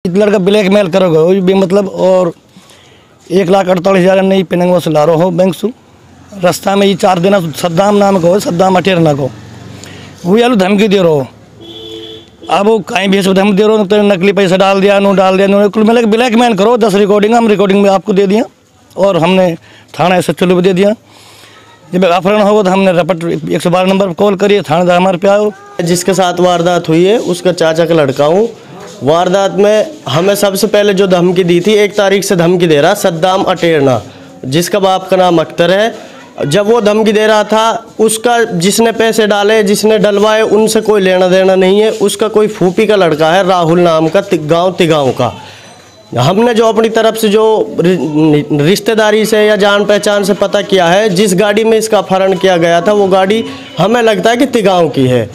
लड़का ब्लैकमेल करोगे वो भी मतलब, और 1,48,000 नहीं पिनंगवा से ला रहा हो बैंक से रास्ता में ये 4 दिन सद्दाम नाम को सद्दाम अटेरना को वो यालू धमकी दे रहा हो। अब वो कहीं भी ऐसे धमकी दे रहा हो तो नकली पैसा डाल दिया कुल मिला के ब्लैकमेल करो। 10 रिकॉर्डिंग हम रिकॉर्डिंग में आपको दे दिया और हमने थाना SHO भी दे दिया। जब अपहरण होगा तो हमने रपट 112 नंबर पर कॉल करिए, थानेदार हमारे पे आओ। जिसके साथ वारदात हुई है उसका चाचा का लड़का हूँ। वारदात में हमें सबसे पहले जो धमकी दी थी 1 तारीख से धमकी दे रहा सद्दाम अटेरना, जिसका बाप का नाम अख्तर है। जब वो धमकी दे रहा था उसका जिसने पैसे डाले जिसने डलवाए उनसे कोई लेना देना नहीं है। उसका कोई फूफी का लड़का है राहुल नाम का, गाँव तिगाँव का। हमने जो अपनी तरफ से जो रिश्तेदारी से या जान पहचान से पता किया है, जिस गाड़ी में इसका अपहरण किया गया था वो गाड़ी हमें लगता है कि तिगाँव की है।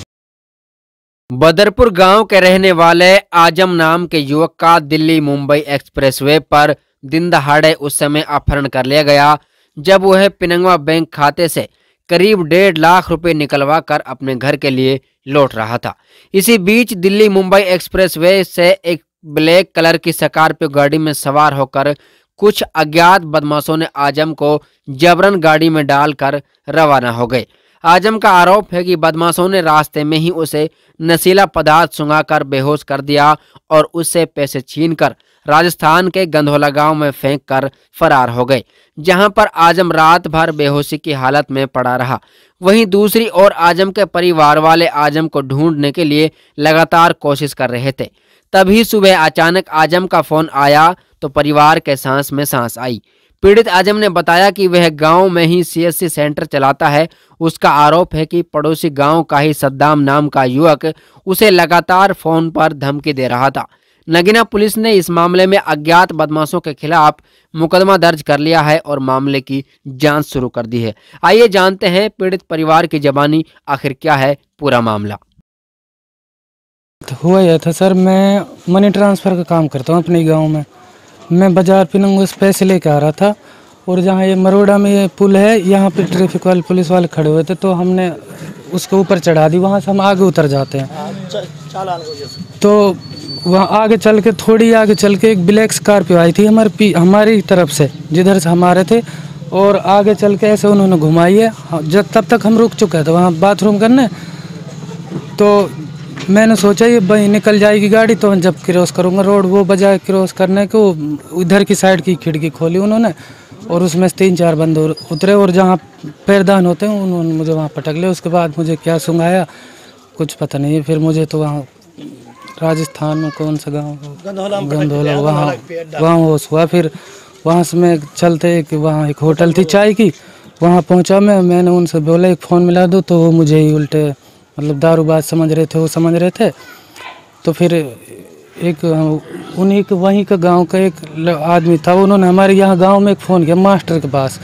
बदरपुर गांव के रहने वाले आजम नाम के युवक का दिल्ली मुंबई एक्सप्रेसवे पर दिन दहाड़े उस समय अपहरण कर लिया गया जब वह पिनंगवा बैंक खाते से करीब 1.5 लाख रुपए निकलवा कर अपने घर के लिए लौट रहा था। इसी बीच दिल्ली मुंबई एक्सप्रेसवे से एक ब्लैक कलर की स्कॉर्पियो गाड़ी में सवार होकर कुछ अज्ञात बदमाशों ने आजम को जबरन गाड़ी में डालकर रवाना हो गए। आजम का आरोप है कि बदमाशों ने रास्ते में ही उसे नशीला पदार्थ सुंघाकर बेहोश कर दिया और उससे पैसे छीनकर राजस्थान के गंधौला गांव में फेंक कर फरार हो गए, जहां पर आजम रात भर बेहोशी की हालत में पड़ा रहा। वहीं दूसरी ओर आजम के परिवार वाले आजम को ढूंढने के लिए लगातार कोशिश कर रहे थे। तभी सुबह अचानक आजम का फोन आया तो परिवार के सांस में सांस आई। पीड़ित आजम ने बताया कि वह गांव में ही CSC सेंटर चलाता है। उसका आरोप है कि पड़ोसी गांव का ही सद्दाम नाम का युवक उसे लगातार फोन पर धमकी दे रहा था। नगीना पुलिस ने इस मामले में अज्ञात बदमाशों के खिलाफ मुकदमा दर्ज कर लिया है और मामले की जांच शुरू कर दी है। आइए जानते हैं पीड़ित परिवार की ज़बानी आखिर क्या है पूरा मामला। हुआ यह था सर, मैं मनी ट्रांसफ़र का काम करता हूँ अपने गांव में। मैं बाज़ार पिनंगवा से पैसे लेके आ रहा था और जहाँ ये मरोड़ा में ये पुल है यहाँ पे ट्रैफिक वाले पुलिस वाले खड़े हुए थे तो हमने उसके ऊपर चढ़ा दी। वहाँ से हम आगे उतर जाते हैं तो वहाँ आगे चल के थोड़ी आगे चल के एक ब्लैक स्कॉर्पियो आई थी हमारी तरफ से जिधर से हमारे थे, और आगे चल के ऐसे उन्होंने घुमाई है। जब तब तक हम रुक चुके थे वहाँ बाथरूम करने, तो मैंने सोचा ये भाई निकल जाएगी गाड़ी तो जब क्रॉस करूँगा रोड, वो बजाय क्रॉस करने को उधर की साइड की खिड़की खोली उन्होंने और उसमें से 3-4 बंदे उतरे और जहाँ पैरदान होते हैं उन्होंने मुझे वहाँ पटक लिया। उसके बाद मुझे क्या सुंघाया कुछ पता नहीं है। फिर मुझे तो वहाँ राजस्थान में कौन सा गाँव गंधौला वहाँ होश हुआ। फिर वहाँ से मैं चलते कि वहाँ एक होटल थी चाय की, वहाँ पहुँचा मैंने उनसे बोला एक फ़ोन मिला दो, तो वो मुझे ही उल्टे मतलब दारूबाज समझ रहे थे, वो समझ रहे थे। तो फिर एक उन्हीं के वहीं का गांव का एक आदमी था, उन्होंने हमारे यहाँ गांव में एक फ़ोन किया मास्टर के पास।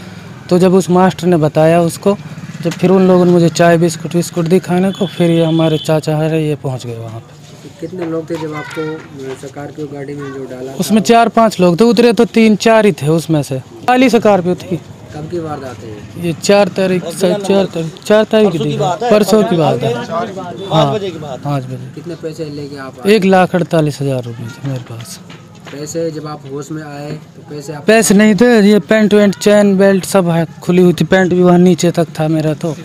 तो जब उस मास्टर ने बताया उसको, जब फिर उन लोगों ने मुझे चाय बिस्कुट दी खाने को, फिर ये हमारे चाचा है ये पहुँच गए वहाँ पे। कितने लोग थे जब आपको स्कॉर्पियो गाड़ी में जो डाला? उसमें 4-5 लोग थे, उतरे तो 3-4 ही थे उसमें से। खाली स्कॉर्पियो थी। कब की वारदात है ये? 4 तारीख की थी, परसों की बात है। हाँ 5 बजे। कितने पैसे लेके आप? 1,48,000 रुपये थे मेरे पास। पैसे जब आप होश में आए तो पैसे नहीं थे, ये पैंट वेंट चैन बेल्ट सब है खुली हुई थी, पैंट भी वहाँ नीचे तक था मेरा। तो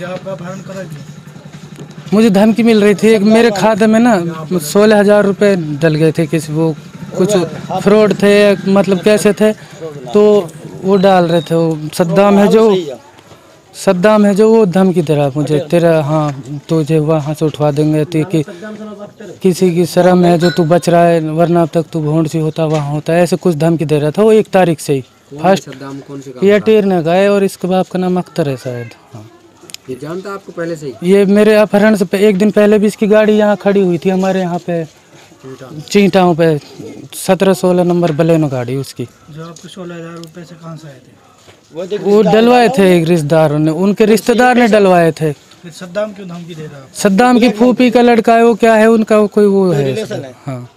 मुझे धमकी मिल रही थी, एक मेरे खाते में ना 16,000 रुपये डल गए थे, किसी वो कुछ फ्रॉड थे मतलब कैसे थे, तो वो डाल रहे थे। वो सद्दाम है जो वो धमकी दे रहा मुझे, तेरा हाँ तुझे वहाँ से उठवा देंगे कि किसी की शर्म है जो तू बच रहा है वरना अब तक तू भोंड सी होता वहाँ होता है, ऐसे कुछ धमकी दे रहा था। वो 1 तारीख से ही फर्स्ट ये टेरने का है और इसके बाप का नाम अख्तर है शायद। हाँ ये जानता आपको पहले से ही? ये मेरे अपहरण से 1 दिन पहले भी इसकी गाड़ी यहाँ खड़ी हुई थी हमारे यहाँ पे चींटाओं पे, 17-16 नंबर बलेनो गाड़ी उसकी। जो आपको 16,000 रुपये से कहाँ से आए थे? वो डलवाए थे एक रिश्तेदारों ने, उनके रिश्तेदार ने डलवाए थे। सद्दाम क्यों धमकी दे रहा है? सद्दाम की फूफी का लड़का है वो, क्या है उनका कोई वो है। हाँ